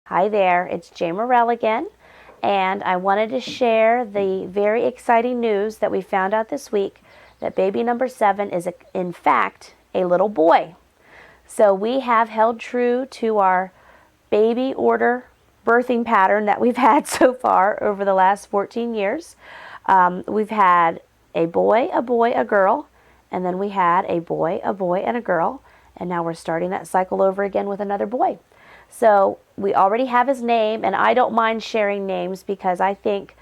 Hi there, it's Jamerrill again, and I wanted to share the very exciting news that we found out this week that baby number 7 is in fact a little boy. So we have held true to our baby order birthing pattern that we've had so far over the last 14 years. We've had a boy, a girl, and then we had a boy, and a girl, and now we're starting that cycle over again with another boy. So we already have his name, and I don't mind sharing names because I think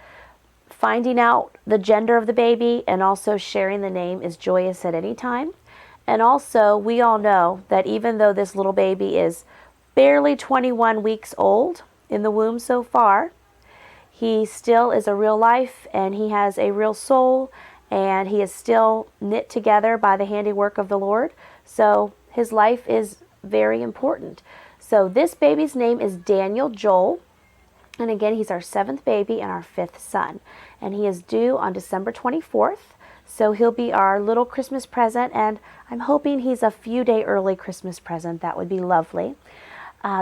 finding out the gender of the baby and also sharing the name is joyous at any time. And also, we all know that even though this little baby is barely 21 weeks old in the womb so far, he still is a real life, and he has a real soul, and he is still knit together by the handiwork of the Lord. So his life is very important. So this baby's name is Daniel Joel, and again, he's our 7th baby and our 5th son, and he is due on December 24th, so he'll be our little Christmas present, and I'm hoping he's a few day early Christmas present. That would be lovely.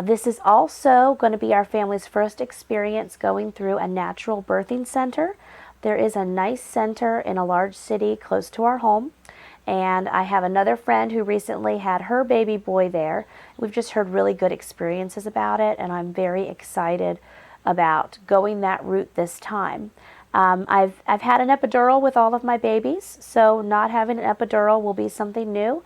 This is also going to be our family's first experience going through a natural birthing center. There is a nice center in a large city close to our home. And I have another friend who recently had her baby boy there. We've just heard really good experiences about it, and I'm very excited about going that route this time. I've had an epidural with all of my babies, so not having an epidural will be something new.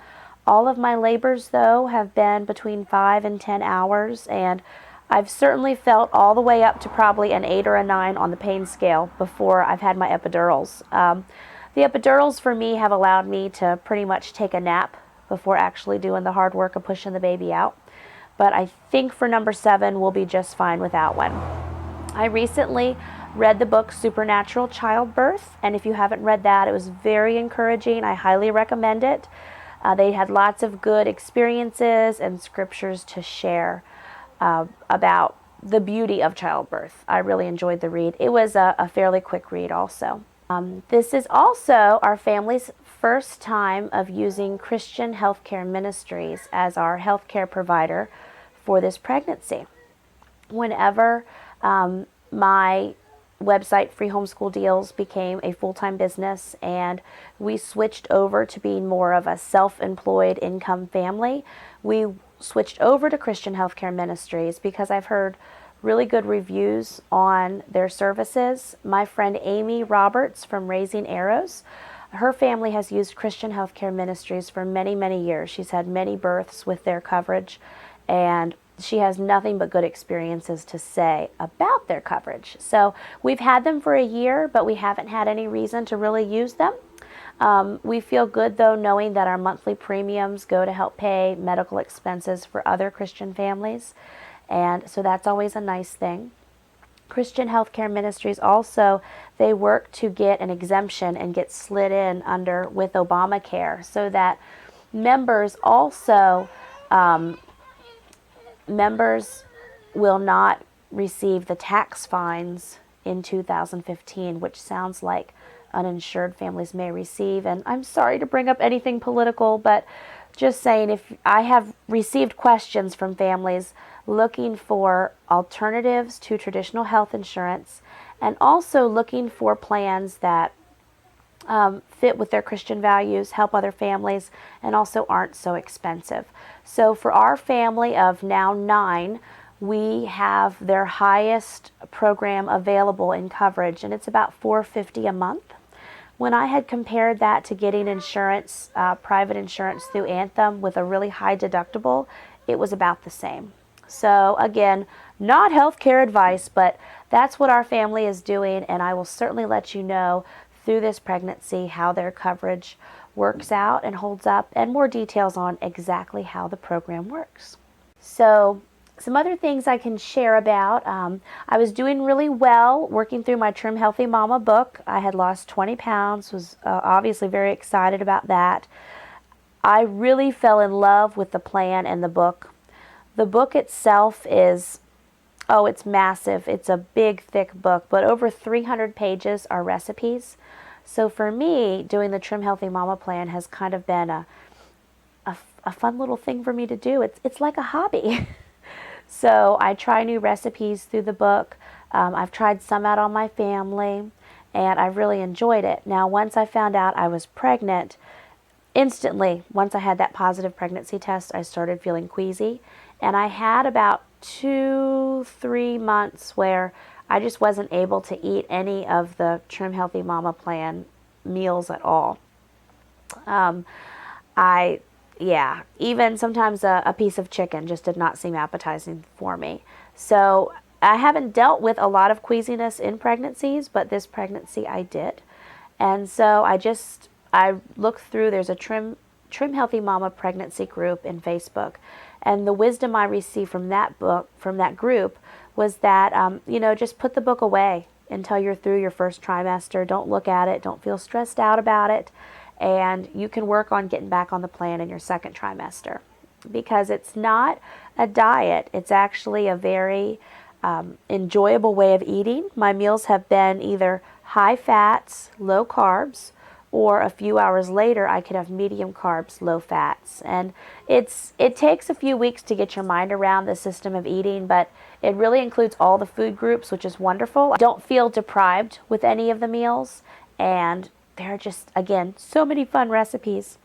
All of my labors, though, have been between 5 and 10 hours, and I've certainly felt all the way up to probably an 8 or a 9 on the pain scale before I've had my epidurals. The epidurals for me have allowed me to pretty much take a nap before actually doing the hard work of pushing the baby out. But I think for number 7 we'll be just fine without one. I recently read the book Supernatural Childbirth, and if you haven't read that, it was very encouraging. I highly recommend it. They had lots of good experiences and scriptures to share about the beauty of childbirth. I really enjoyed the read. It was a fairly quick read also. This is also our family's first time of using Christian Healthcare Ministries as our healthcare provider for this pregnancy. Whenever my website, Free Homeschool Deals, became a full-time business and we switched over to being more of a self-employed income family, we switched over to Christian Healthcare Ministries because I've heard really good reviews on their services. My friend Amy Roberts from Raising Arrows, her family has used Christian Healthcare Ministries for many, many years. She's had many births with their coverage, and she has nothing but good experiences to say about their coverage. So we've had them for a year, but we haven't had any reason to really use them. We feel good, though, knowing that our monthly premiums go to help pay medical expenses for other Christian families. And so that's always a nice thing. Christian Healthcare Ministries also, they work to get an exemption and get slid in under with Obamacare so that members also, members will not receive the tax fines in 2015, which sounds like uninsured families may receive. And I'm sorry to bring up anything political, but just saying, if I have received questions from families looking for alternatives to traditional health insurance and also looking for plans that fit with their Christian values, help other families, and also aren't so expensive. So for our family of now 9, we have their highest program available in coverage, and it's about $450 a month. When I had compared that to getting insurance, private insurance through Anthem with a really high deductible, it was about the same. So again, not healthcare advice, but that's what our family is doing, and I will certainly let you know through this pregnancy how their coverage works out and holds up, and more details on exactly how the program works. So some other things I can share about. I was doing really well working through my Trim Healthy Mama book. I had lost 20 pounds, was obviously very excited about that. I really fell in love with the plan and the book. The book itself is, it's massive. It's a big, thick book, but over 300 pages are recipes. So for me, doing the Trim Healthy Mama plan has kind of been a fun little thing for me to do. It's like a hobby. So I try new recipes through the book. I've tried some out on my family, and I've really enjoyed it. Now, once I found out I was pregnant, instantly, once I had that positive pregnancy test, I started feeling queasy. And I had about 2, 3 months where I just wasn't able to eat any of the Trim Healthy Mama plan meals at all. I, yeah, even sometimes a piece of chicken just did not seem appetizing for me. So I haven't dealt with a lot of queasiness in pregnancies, but this pregnancy I did. And so I looked through, there's a Trim Healthy Mama pregnancy group in Facebook. And the wisdom I received from that book, from that group, was that, just put the book away until you're through your first trimester. Don't look at it. Don't feel stressed out about it. And you can work on getting back on the plan in your second trimester. Because it's not a diet. It's actually a very enjoyable way of eating. My meals have been either high fats, low carbs, or a few hours later I could have medium carbs, low fats. And it takes a few weeks to get your mind around the system of eating, but it really includes all the food groups, which is wonderful. I don't feel deprived with any of the meals, and there are just, again, so many fun recipes.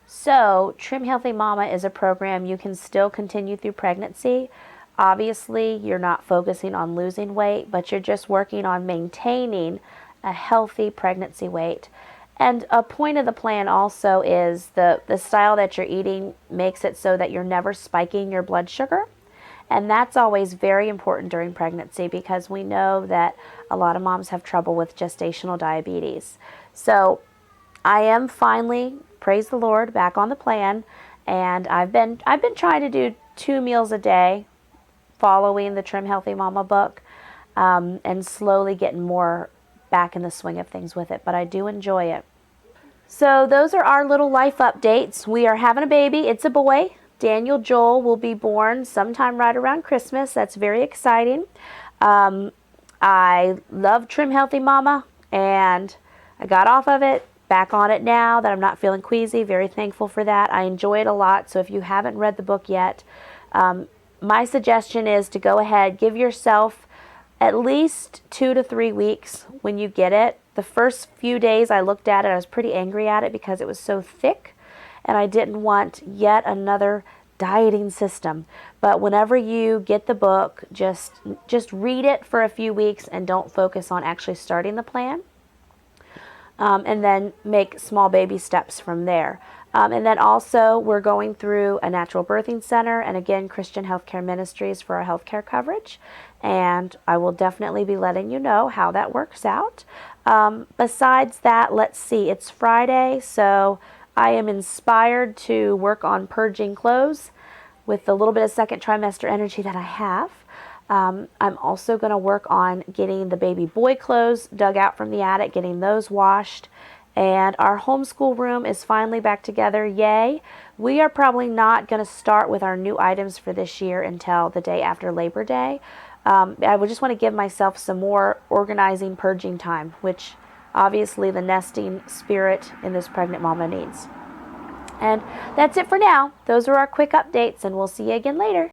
So Trim Healthy Mama is a program you can still continue through pregnancy. Obviously, you're not focusing on losing weight, but you're just working on maintaining a healthy pregnancy weight. And a point of the plan also is the style that you're eating makes it so that you're never spiking your blood sugar. And that's always very important during pregnancy because we know that a lot of moms have trouble with gestational diabetes. So I am finally, praise the Lord, back on the plan. And I've been trying to do 2 meals a day following the Trim Healthy Mama book, and slowly getting more back in the swing of things with it, but I do enjoy it. So those are our little life updates. We are having a baby. It's a boy. Daniel Joel will be born sometime right around Christmas. That's very exciting. I love Trim Healthy Mama, and I got off of it, back on it now that I'm not feeling queasy. Very thankful for that. I enjoy it a lot, so if you haven't read the book yet, my suggestion is to go ahead, give yourself at least 2 to 3 weeks when you get it. The first few days I looked at it, I was pretty angry at it because it was so thick and I didn't want yet another dieting system. But whenever you get the book, just read it for a few weeks and don't focus on actually starting the plan. And then make small baby steps from there. And then also we're going through a natural birthing center and again Christian Healthcare Ministries for our healthcare coverage. And I will definitely be letting you know how that works out. Besides that, let's see, it's Friday, so I am inspired to work on purging clothes with the little bit of second trimester energy that I have. I'm also going to work on getting the baby boy clothes dug out from the attic, getting those washed. And our homeschool room is finally back together. Yay. We are probably not going to start with our new items for this year until the day after Labor Day. I would just want to give myself some more organizing, purging time, which obviously the nesting spirit in this pregnant mama needs. And that's it for now. Those are our quick updates, and we'll see you again later.